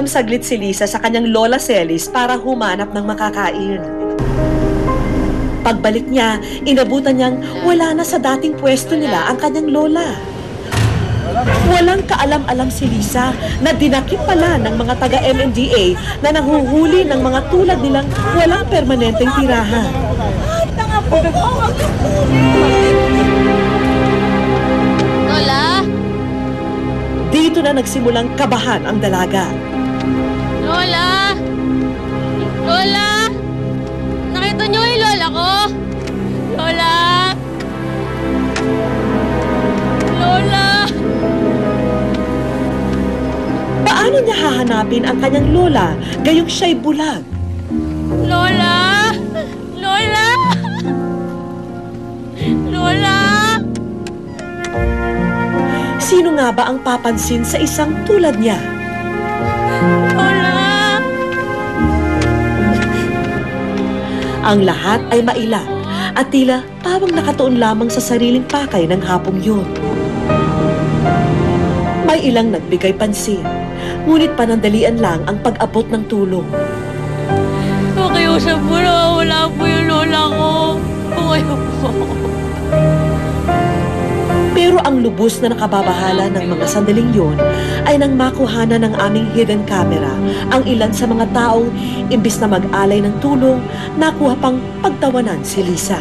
Nag-inom saglit si Lisa sa kanyang Lola Celis para humanap ng makakain. Pagbalik niya, inabutan niyang wala na sa dating pwesto nila ang kanyang lola. Walang kaalam-alam si Lisa na dinakip pala ng mga taga-MMDA na nanghuhuli ng mga tulad nilang walang permanenteng tirahan. Lola? Dito na nagsimulang kabahan ang dalaga. Lola? Lola? Nakita niyo yung lola ko? Lola? Lola? Paano niya hahanapin ang kanyang lola gayong siya'y bulag? Lola? Lola? Lola? Sino nga ba ang papansin sa isang tulad niya? Lola? Ang lahat ay mailap at tila pawang nakatuon lamang sa sariling pakay ng hapong yun. May ilang nagbigay pansin, ngunit panandalian lang ang pag-abot ng tulong. Pakiusap po na wala po yung lola ko. Pakiusap po. Pero ang lubos na nakababahala ng mga sandaling yun ay nang makuhana ng aming hidden camera ang ilan sa mga taong imbis na mag-alay ng tulong, nakuha pang pagtawanan si Lisa.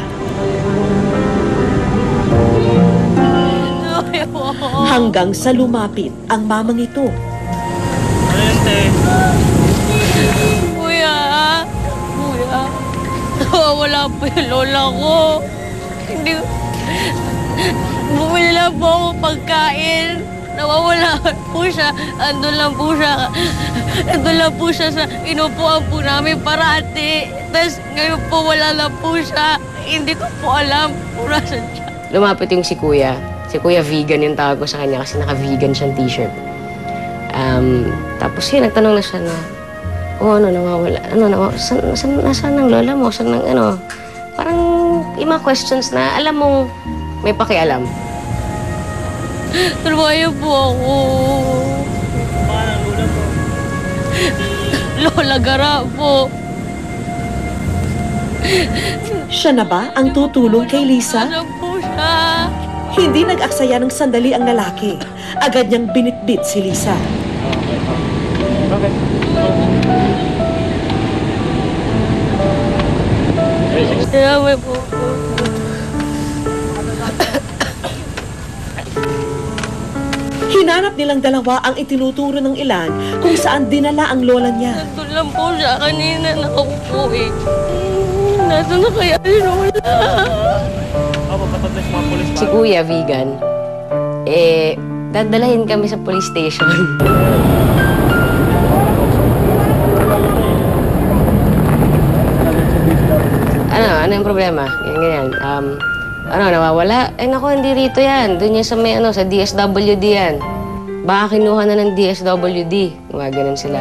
Hanggang sa lumapit ang mamang ito. Kuya, wala po yung lola ko. Hindi, bumili lang po ako pagkain. Nawawala po siya. Andun lang po siya sa inupuan po namin parati. Tapos ngayon po wala lang po siya. Hindi ko po alam kung nasan siya. Lumapit yung si Kuya. Si Kuya vegan yung tawag ko sa kanya kasi naka-vegan siyang t-shirt. Tapos yun, nagtanong na siya na, nawawala. Nasaan ang lola mo? Saan ang Parang yung mga questions na alam mong may pakialam. Tulungan po ako. Paano ang lola mo? Lola Gara po. Siya na ba ang tutulong kay Lisa? Ano po siya? Hindi nag-aksaya ng sandali ang lalaki. Agad niyang binitbit si Lisa. Bakit? Salamat po. Hinanap nilang dalawa ang itinuturo ng ilan kung saan dinala ang lola niya. Nandun lang po siya kanina. Nakaupo eh. Nasaan na kaya si Lola? Si Kuya, vegan. Dadalahin kami sa police station. Ano yung problema? Ganyan. Nawawala? Naku, hindi rito yan. Doon yan sa may, sa DSWD yan. Baka kinuha na ng DSWD. Mga ganun sila.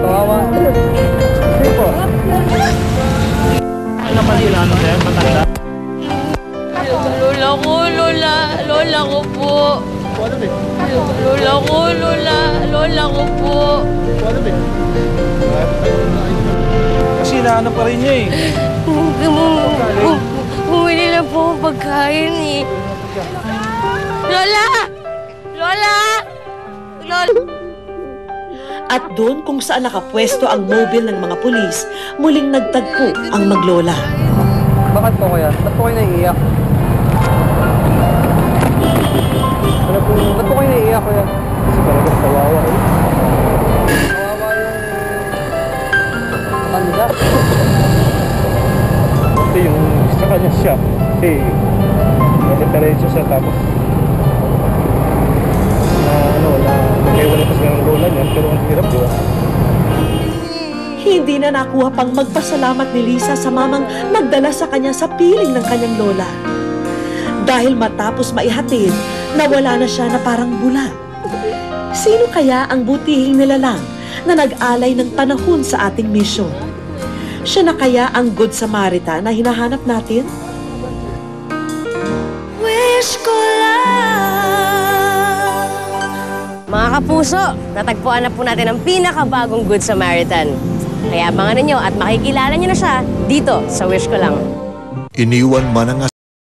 Kawawa. Hindi po. Ano pa nila? Ano ba yan? Matanda? Lola ko, Lola ko po. Lola ko, Lola ko po. Kasi naano pa rin niya eh. Bumili na po ang pagkain eh. Lola! Lola! Lola! At doon kung saan nakapwesto ang mobile ng mga pulis, muling nagtagpo ang maglola. Bakit po kuya? Ba't po kayo naiiyak? Ba't po kayo naiiyak kuya? Kasi talagang kawawa eh. Kawawa yung matanda. Ito yung sa kanya siya. Eh, nagkatarecho siya tapos nagkaiwala pa sila ng lola niya, pero ang hirap diba? Hindi na nakuha pang magpasalamat ni Lisa sa mamang nagdala sa kanya sa piling ng kanyang lola. Dahil matapos maihatid, nawala na siya na parang bula. Sino kaya ang butihing nilalang na nag-alay ng panahon sa ating misyon? Siya na kaya ang Good Samaritan na hinahanap natin? Wish ko lang Mga kapuso, natagpuan na po natin ang pinakabagong Good Samaritan. Kaya abangan ninyo at makikilala nyo na siya dito sa Wish Ko Lang. Iniwan man ang